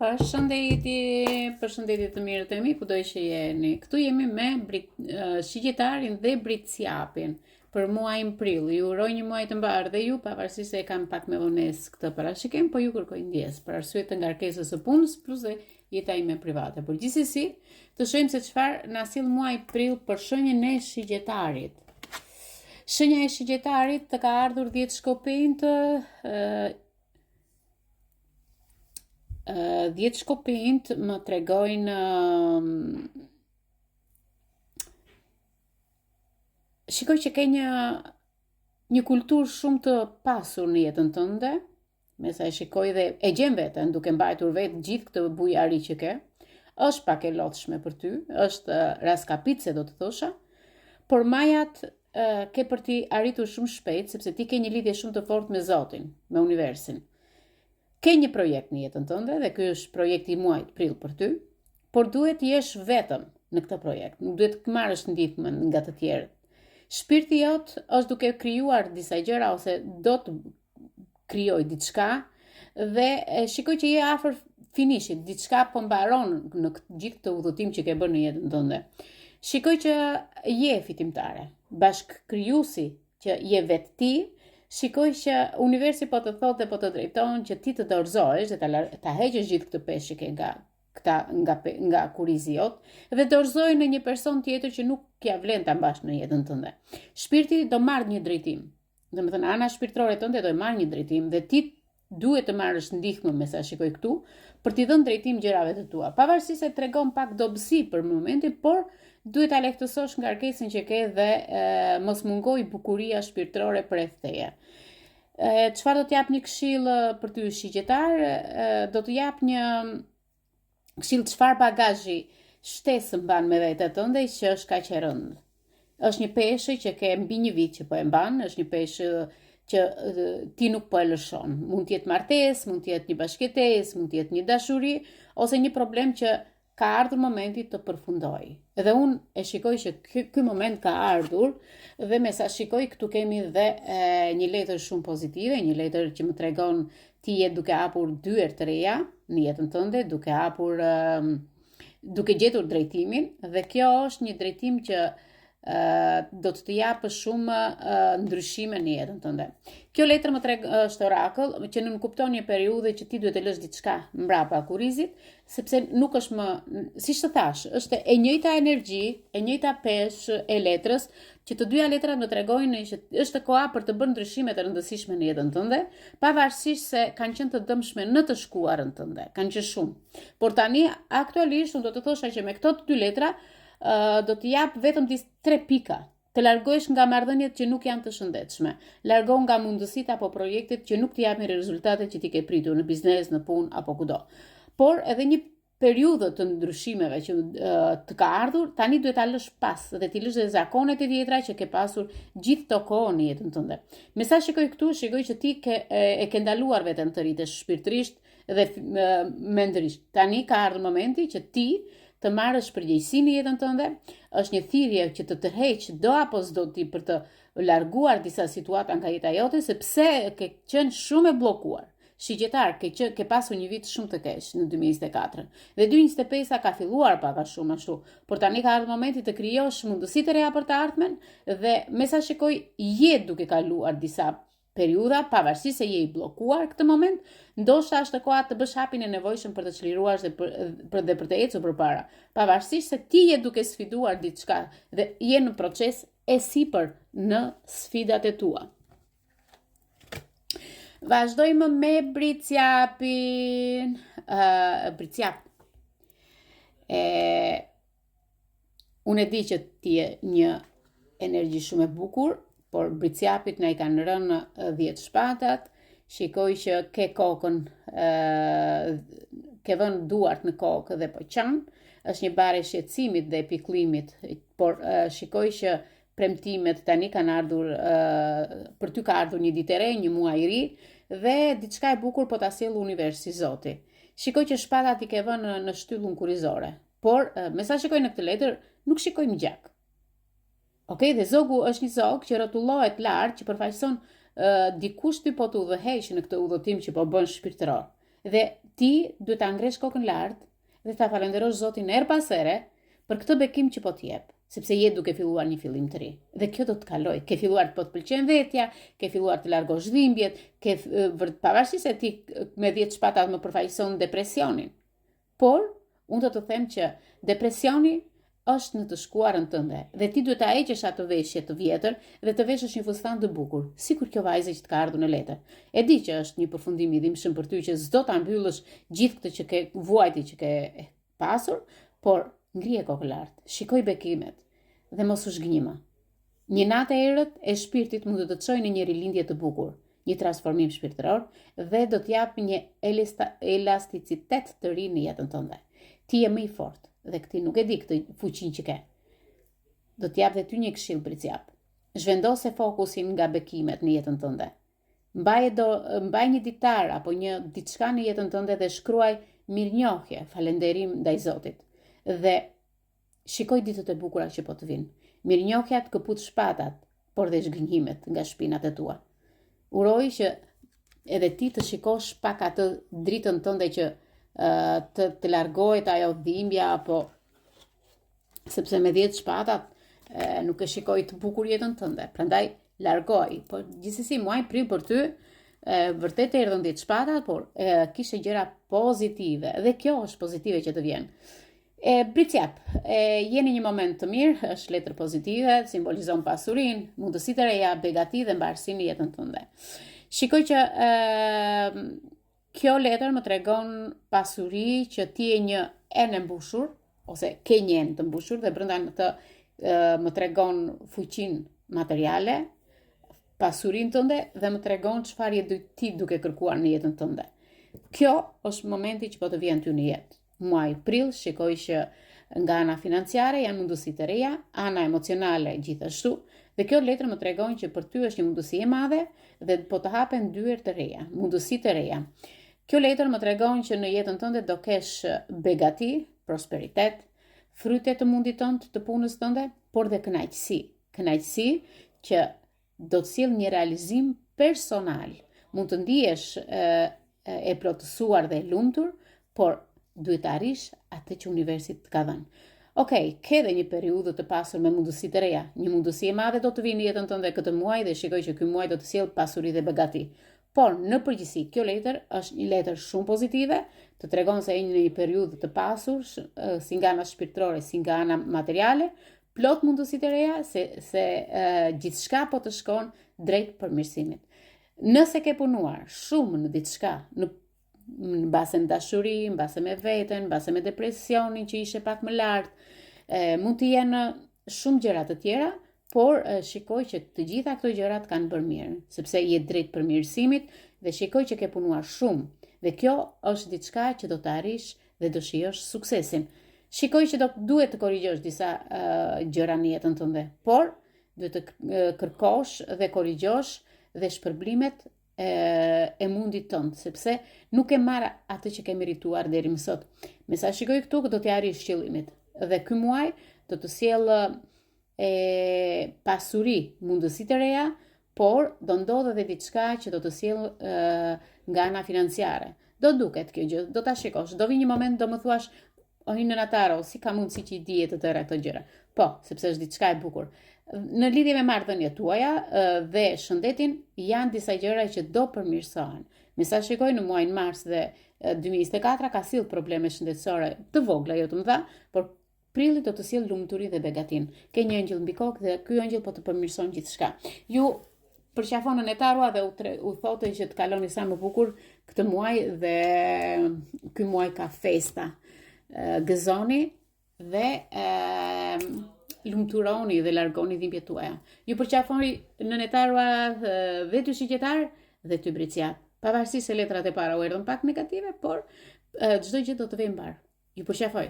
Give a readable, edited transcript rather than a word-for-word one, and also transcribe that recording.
Përshëndetje të mirët e mi, kudo që jeni. Këtu jemi me shigjetarin dhe Britsjapin për muajin prill. Ju uroj një muaj të mbarë dhe ju, pavarësisht se e kam pak me vonesë këtë parashikim, po ju kërkoj ndjes për arsye të ngarkesës së punës plus dhe jeta ime private. Por gjithsesi, të shohim se çfarë na sill muaji prill për shenjën e shigjetarit. Shenja e shigjetarit të ka ardhur 10 shkopinjtë. 10 shkopinjt më tregojnë shikoj që ke një kulturë shumë të pasur në jetën tënde, me sa e shikoj dhe e gjen veten duke mbajtur vetë gjithë këtë bujari që ke. Është pak e lodhshme për ty, është raskapitse do të thosha, por majat ke për ti arritur shumë shpejt sepse ti ke një lidhje shumë të fortë me Zotin, me universin. Ke një projekt në jetën tënde dhe ky është projekti i muajit prill për ty, por duhet të jesh vetëm në këtë projekt, nuk duhet të marrësh ndihmën nga të tjerët. Shpirti jot është duke krijuar disa gjëra ose do të krijoj diçka dhe shikoj që je afër finishit, diçka po mbaron në gjithë këtë udhëtim që ke bërë në jetën tënde. Shikoj që je fitimtare, bashkëkrijuesi që je vetë ti. Shikoj që universi po të thotë dhe po të drejton që ti të dorëzohesh dhe ta heqësh gjithë këtë peshqike nga kurizi jot dhe dorëzoje në një person tjetër që nuk ja vlen ta mbash në jetën tënde. Shpirti do marrë një drejtim. Domethënë ana shpirtërore tënde do marrë një drejtim dhe ti duhet të marrësh ndihmë me sa shikoj këtu për t'i dhënë drejtim gjërave të tua. Pavarësisht se tregon pak dobësi për momentin, por duhet ta lehtësosh ngarkesën që ke dhe mos mungoj bukuria shpirtërore rreth teje. Çfarë do të jap një këshill për ty shigjetar? Do të jap një këshill çfarë bagazhi shtesë mban me vetë tënde që është kaq e rëndë. Është një peshë që ke mbi një vit që po e mban, është një peshë që ti nuk po e lëshon. Mund të jetë martesë, mund të jetë një bashkëtesë, mund të jetë një dashuri ose një problem që ka ardhur momenti të përfundoj. Dhe unë e shikoj që ky moment ka ardhur dhe me sa shikoj këtu kemi dhe një letër shumë pozitive, një letër që më tregon ti je duke hapur dyer të reja në jetën tënde, duke gjetur drejtimin dhe kjo është një drejtim që do të japë shumë ndryshime në jetën tënde. Kjo letër më është orakull që nuk kupton një periudhë që ti duhet të lësh diçka mbrapa kurrizit, sepse nuk është më, siç të thash, është e njëjta energji, e njëjta peshë e letrës, që të dyja letrat më tregojnë që është koha për të bërë ndryshime të rëndësishme në jetën tënde, pavarësisht se kanë qenë të dëmshme në të shkuarën tënde, kanë qenë shumë. Por tani aktualisht unë do të thosha që me këto të dy letra do të jap vetëm 3 pika. Të largohesh nga marrëdhëniet që nuk janë të shëndetshme. Largo nga mundësitë apo projektet që nuk të japin rezultatet që ti ke pritur në biznes, në punë apo kudo. Por edhe një periudhë të ndryshimeve që të ka ardhur, tani duhet ta lësh pas dhe ti lësh dhe zakonet e tjera që ke pasur gjithë të kohën në jetën tënde. Me sa shikoj këtu, shikoj që ti e ke ndaluar veten të rritesh shpirtërisht dhe mendërisht. Tani ka ardhur momenti që ti të marrësh përgjegjësinë në jetën tënde, është një thirrje që të tërheq do apo s'do ti për të larguar disa situata nga jeta jote, sepse ke qenë shumë e bllokuar. Shigjetar, ke pasur një vit shumë të keq në 2024. Dhe 2025 ka filluar pak a shumë ashtu, por tani ka ardhur momenti të krijosh mundësi të reja për të ardhmen dhe me sa shikoj je duke kaluar disa periudha, pavarësisht se je i bllokuar këtë moment, ndoshta është koha të bësh hapin e nevojshëm për të çliruar dhe për të ecur përpara. Pavarësisht se ti je duke sfiduar diçka dhe je në proces e sipër në sfidat e tua. Vazhdojmë me Britsjapin. Britsjap. Unë e di që ti je një energji shumë e bukur, por Britsjapit na i kanë rënë 10 shpatat. Shikoj që ke kokën, ke vënë duart në kokë dhe po qan. Është një bare shqetësimit dhe pikëllimit, por shikoj që premtimet tani kanë ardhur, për ty ka ardhur një ditë e re, një muaj i ri dhe diçka e bukur po ta sjell universi Zoti. Shikoj që shpatat i ke vënë në shtyllën kurrizore, por me sa shikoj në këtë letër nuk shikoj gjak. Okej, dhe zogu është një zog që rrotullohet lart, që përfaqëson dikush ty po të udhëheq në këtë udhëtim që po bën shpirtëror. Dhe ti duhet ta ngresh kokën lart dhe ta falenderosh Zotin her pas here për këtë bekim që po t'jep, sepse je duke filluar një fillim të ri. Dhe kjo do të kaloj. Ke filluar të po të pëlqen vetja, ke filluar të largosh dhimbjet, pavarësisht se ti me 10 shpatat më përfaqëson depresionin. Por unë do të them që depresioni është në të shkuarën tënde dhe ti duhet ta heqësh atë veshje të vjetër dhe të veshësh një fustan të bukur, sikur kjo vajzë që të ka ardhur në letër. E di që është një përfundim i dhimbshëm për ty që s'do ta mbyllësh gjithë këtë që ke vuajti që ke pasur, por ngrije kokën lart, shikoj bekimet dhe mos u zhgënjë. Një natë e errët e shpirtit mund të të çojë në një rilindje të bukur, një transformim shpirtëror dhe do t'jap një elasticitet të ri në jetën tënde. Ti je më i fortë dhe këti nuk e di këtë fuqinë që ke. Do t'jap dhe ty një këshill bricjap. Zhvendose fokusin nga bekimet në jetën tënde. Mbaj një ditar apo një diçka në jetën tënde dhe shkruaj mirënjohje, falënderim ndaj Zotit. Dhe shikoj ditët e bukura që po të vinë. Mirënjohja të këput shpatat, por dhe zhgënjimet nga shpinat e tua. Uroj që edhe ti të shikosh pak atë dritën tënde që të largohet ajo dhimbja, apo sepse me 10 shpatat nuk e shikoj të bukur jetën tënde. Prandaj largoj. Por gjithsesi muaj prill për ty vërtet erdhën 10 shpatat, por kishe gjëra pozitive dhe kjo është pozitive që të vjen. Bricjap, jeni një moment të mirë, është letër pozitive, simbolizon pasurin, mundësi të reja, begati dhe mbarësi në jetën tënde. Shikoj që kjo letër më tregon pasuri që ti je një enë e mbushur, ose ke një enë të mbushur dhe brenda në të më tregon fuqinë materiale, pasurinë tënde dhe më tregon çfarë je ti duke kërkuar në jetën tënde. Kjo është momenti që po të vjen ty në jetë. Muaj prill shikoj që nga ana financiare janë mundësi të reja, ana emocionale gjithashtu, dhe kjo letër më tregon që për ty është një mundësi e madhe dhe po të hapen dyer të reja, mundësi të reja. Kjo letër më tregon që në jetën tënde do kesh begati, prosperitet, fryte të mundit tënd, të punës tënde, por dhe kënaqësi. Kënaqësi që do të sjellë një realizim personal. Mund të ndihesh e plotësuar dhe e lumtur, por duhet të arrish atë që universi të ka dhënë. Okej, ke dhe një periudhë të pasur me mundësi të reja. Një mundësi e madhe do të vinë në jetën tënde këtë muaj dhe shikoj që ky muaj do të sjellë pasuri dhe begati. Por në përgjithësi kjo letër është një letër shumë pozitive, të tregon se je në një periudhë të pasur, si nga ana shpirtërore, si nga ana materiale, plot mundësi të reja, se gjithçka po të shkon drejt përmirësimit. Nëse ke punuar shumë në diçka, në base me dashuri, në base me veten, në base me depresionin që ishe pak më lart, mund të jenë shumë gjëra të tjera, por shikoj që të gjitha këto gjërat kanë bërë mirë, sepse je drejt përmirësimit dhe shikoj që ke punuar shumë. Dhe kjo është diçka që do të arrish dhe do shijosh suksesin. Shikoj që duhet të korrigjosh disa gjëra në jetën tënde, por duhet të kërkosh dhe korrigjosh dhe shpërblimet e mundit tënd, sepse nuk e marr atë që ke merituar deri më sot. Me sa shikoj këtu do të arrish qëllimit. Dhe ky muaj do të sjellë pasuri, mundësi të reja, por do ndodhë edhe diçka që do të sjellë nga ana financiare. Do duket kjo gjë, do ta shikosh, do vi një moment do më thuash, o hinë nataro, si ka mundësi që i dije të tëra këto gjëra. Po, sepse është diçka e bukur. Në lidhje me marrëdhëniet tuaja dhe shëndetin janë disa gjëra që do përmirësohen. Me sa shikoj në muajin mars dhe 2024 ka sill probleme shëndetësore të vogla, jo të mëdha, por prilli do të sjellë lumturi dhe begatin. Ke një ëngjëll mbi kokë dhe ky ëngjëll po të përmirëson gjithçka. Ju përqafonën e tarua dhe u thotë që të kaloni sa më bukur këtë muaj dhe ky muaj ka festa. Gëzoni dhe lumturoni dhe largoni dhimbjet tuaja. Ju përqafoni në netarua dhe ty shigjetar dhe ty bricjat. Pavarësisht se letrat e para u erdhën pak negative, por çdo gjë do të vijë mbar. Ju përqafoj.